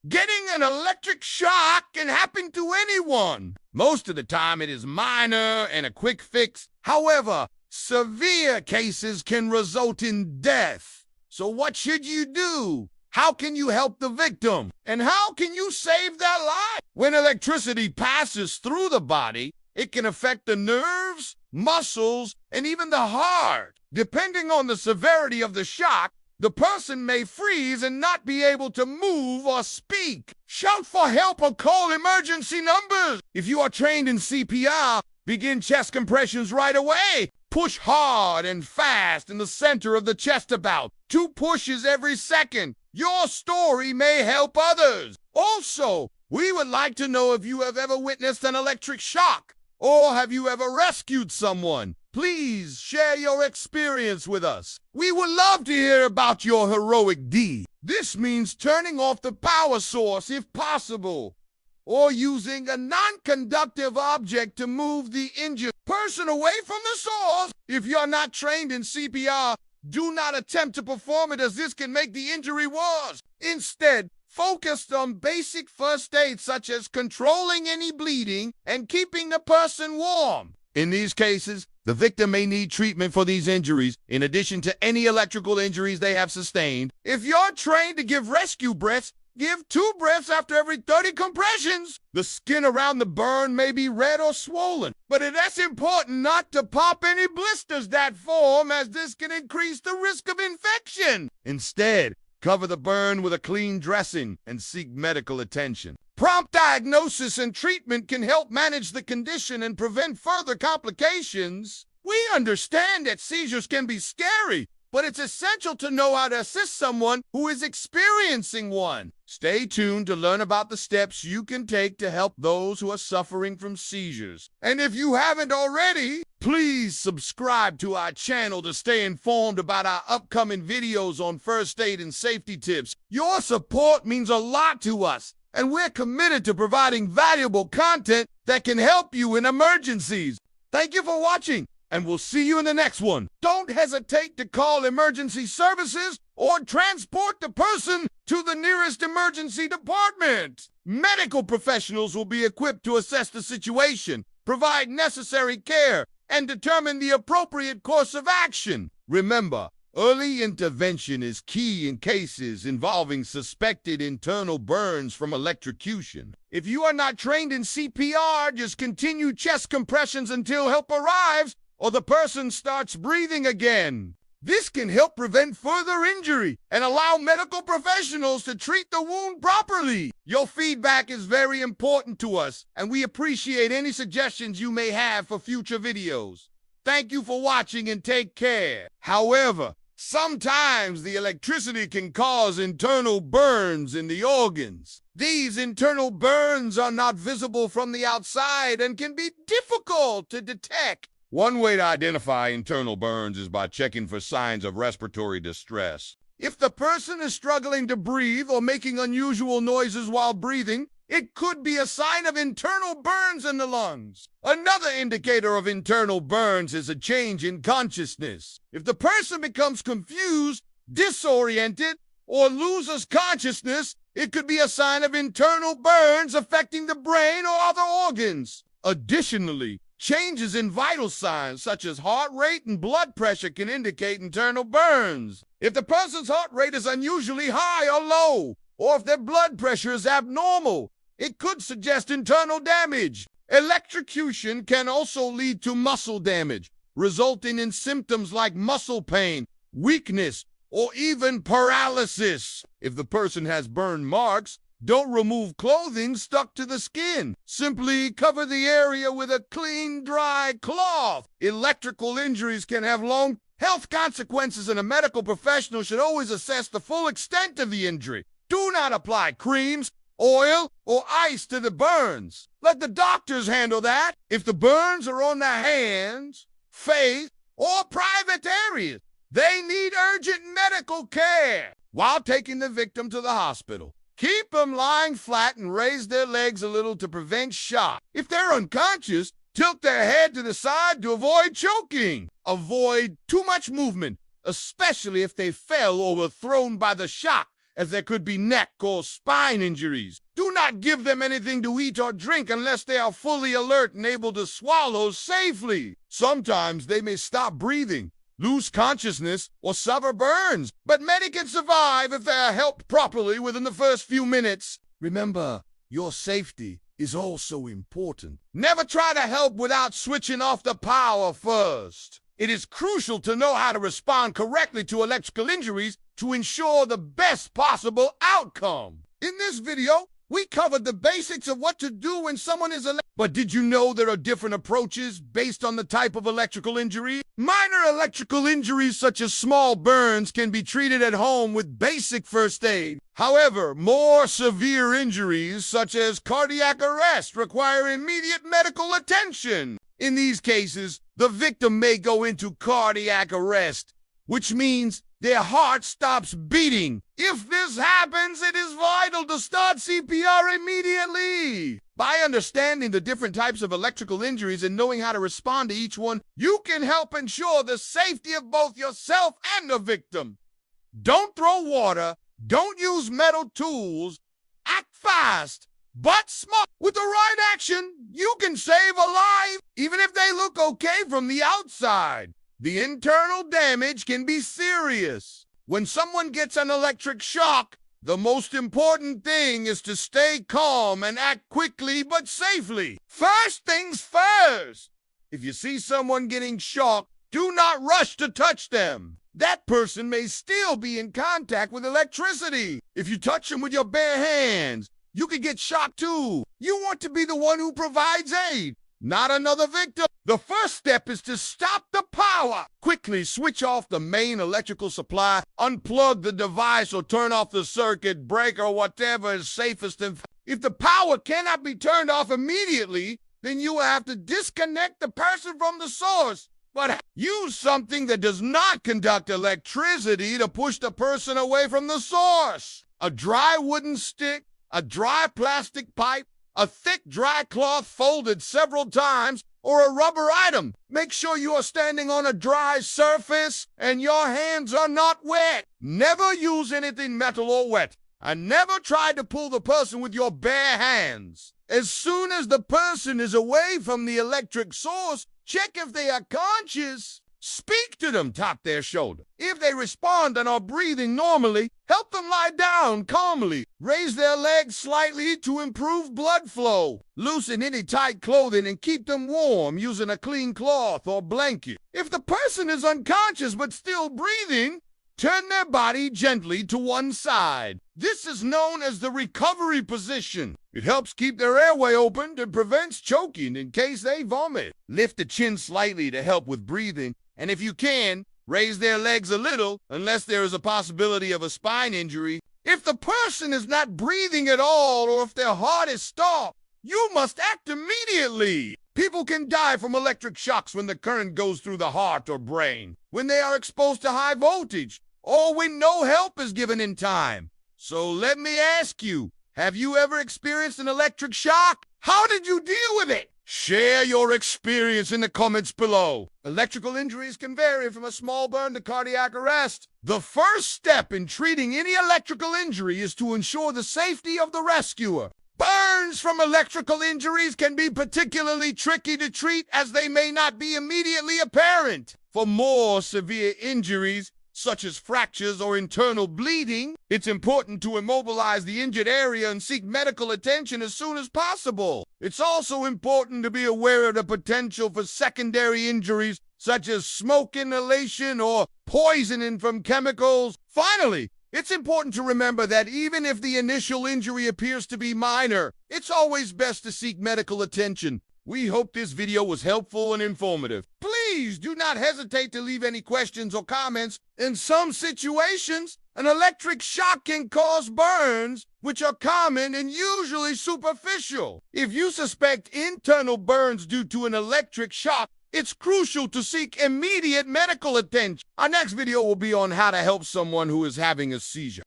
Getting an electric shock can happen to anyone. Most of the time it is minor and a quick fix. However, severe cases can result in death. So what should you do? How can you help the victim? And how can you save their life? When electricity passes through the body, it can affect the nerves, muscles, and even the heart. Depending on the severity of the shock, the person may freeze and not be able to move or speak. Shout for help or call emergency numbers. If you are trained in CPR, begin chest compressions right away. Push hard and fast in the center of the chest about 2 pushes every second. Your story may help others. Also, we would like to know if you have ever witnessed an electric shock or have you ever rescued someone. Please share your experience with us. We would love to hear about your heroic deed. This means turning off the power source if possible, or using a non-conductive object to move the injured person away from the source. If you're not trained in CPR, do not attempt to perform it, as this can make the injury worse. Instead, focus on basic first aid such as controlling any bleeding and keeping the person warm. In these cases, the victim may need treatment for these injuries, in addition to any electrical injuries they have sustained. If you're trained to give rescue breaths, give 2 breaths after every 30 compressions. The skin around the burn may be red or swollen, but it's important not to pop any blisters that form, as this can increase the risk of infection. Instead, cover the burn with a clean dressing and seek medical attention. Prompt diagnosis and treatment can help manage the condition and prevent further complications. We understand that seizures can be scary, but it's essential to know how to assist someone who is experiencing one. Stay tuned to learn about the steps you can take to help those who are suffering from seizures. And if you haven't already, please subscribe to our channel to stay informed about our upcoming videos on first aid and safety tips. Your support means a lot to us, and we're committed to providing valuable content that can help you in emergencies. Thank you for watching, and we'll see you in the next one. Don't hesitate to call emergency services or transport the person to the nearest emergency department. Medical professionals will be equipped to assess the situation, provide necessary care, and determine the appropriate course of action. Remember, early intervention is key in cases involving suspected internal burns from electrocution. If you are not trained in CPR, just continue chest compressions until help arrives or the person starts breathing again. This can help prevent further injury and allow medical professionals to treat the wound properly. Your feedback is very important to us, and we appreciate any suggestions you may have for future videos. Thank you for watching and take care. However, sometimes the electricity can cause internal burns in the organs. These internal burns are not visible from the outside and can be difficult to detect. One way to identify internal burns is by checking for signs of respiratory distress. If the person is struggling to breathe or making unusual noises while breathing, it could be a sign of internal burns in the lungs. Another indicator of internal burns is a change in consciousness. If the person becomes confused, disoriented, or loses consciousness, it could be a sign of internal burns affecting the brain or other organs. Additionally, changes in vital signs such as heart rate and blood pressure can indicate internal burns. If the person's heart rate is unusually high or low, or if their blood pressure is abnormal, it could suggest internal damage. Electrocution can also lead to muscle damage, resulting in symptoms like muscle pain, weakness, or even paralysis. If the person has burn marks, don't remove clothing stuck to the skin. Simply cover the area with a clean, dry cloth. Electrical injuries can have long health consequences, and a medical professional should always assess the full extent of the injury. Do not apply creams, oil, or ice to the burns. Let the doctors handle that. If the burns are on the hands, face, or private areas, they need urgent medical care. While taking the victim to the hospital, keep them lying flat and raise their legs a little to prevent shock. If they're unconscious, tilt their head to the side to avoid choking. Avoid too much movement, especially if they fell or were thrown by the shock, as there could be neck or spine injuries. Do not give them anything to eat or drink unless they are fully alert and able to swallow safely. Sometimes they may stop breathing, lose consciousness, or suffer burns, but many can survive if they are helped properly within the first few minutes. Remember, your safety is also important. Never try to help without switching off the power first. It is crucial to know how to respond correctly to electrical injuries to ensure the best possible outcome. In this video, we covered the basics of what to do when someone is electrocuted. But did you know there are different approaches based on the type of electrical injury? Minor electrical injuries such as small burns can be treated at home with basic first aid. However, more severe injuries such as cardiac arrest require immediate medical attention. In these cases, the victim may go into cardiac arrest, which means their heart stops beating. If this happens, it is vital to start CPR immediately. By understanding the different types of electrical injuries and knowing how to respond to each one, you can help ensure the safety of both yourself and the victim. Don't throw water, don't use metal tools, act fast, but smart. With the right action, you can save a life, even if they look okay from the outside. The internal damage can be serious. When someone gets an electric shock, the most important thing is to stay calm and act quickly but safely. First things first. If you see someone getting shocked, do not rush to touch them. That person may still be in contact with electricity. If you touch them with your bare hands, you could get shocked too. You want to be the one who provides aid, not another victim. The first step is to stop the power. Quickly switch off the main electrical supply, unplug the device or turn off the circuit breaker or whatever is safest. If the power cannot be turned off immediately, then you will have to disconnect the person from the source. But use something that does not conduct electricity to push the person away from the source. A dry wooden stick, a dry plastic pipe, a thick dry cloth folded several times, or a rubber item. Make sure you are standing on a dry surface and your hands are not wet. Never use anything metal or wet. And never try to pull the person with your bare hands. As soon as the person is away from the electric source, check if they are conscious. Speak to them, tap their shoulder. If they respond and are breathing normally, help them lie down calmly. Raise their legs slightly to improve blood flow. Loosen any tight clothing and keep them warm using a clean cloth or blanket. If the person is unconscious but still breathing, turn their body gently to one side. This is known as the recovery position. It helps keep their airway open and prevents choking in case they vomit. Lift the chin slightly to help with breathing, and if you can, raise their legs a little unless there is a possibility of a spine injury. If the person is not breathing at all or if their heart is stopped, you must act immediately. People can die from electric shocks when the current goes through the heart or brain, when they are exposed to high voltage, or when no help is given in time. So let me ask you, have you ever experienced an electric shock? How did you deal with it? Share your experience in the comments below. Electrical injuries can vary from a small burn to cardiac arrest. The first step in treating any electrical injury is to ensure the safety of the rescuer. Burns from electrical injuries can be particularly tricky to treat as they may not be immediately apparent. For more severe injuries, such as fractures or internal bleeding, it's important to immobilize the injured area and seek medical attention as soon as possible. It's also important to be aware of the potential for secondary injuries, such as smoke inhalation or poisoning from chemicals. Finally, it's important to remember that even if the initial injury appears to be minor, it's always best to seek medical attention. We hope this video was helpful and informative. Please do not hesitate to leave any questions or comments. In some situations, an electric shock can cause burns, which are common and usually superficial. If you suspect internal burns due to an electric shock, it's crucial to seek immediate medical attention. Our next video will be on how to help someone who is having a seizure.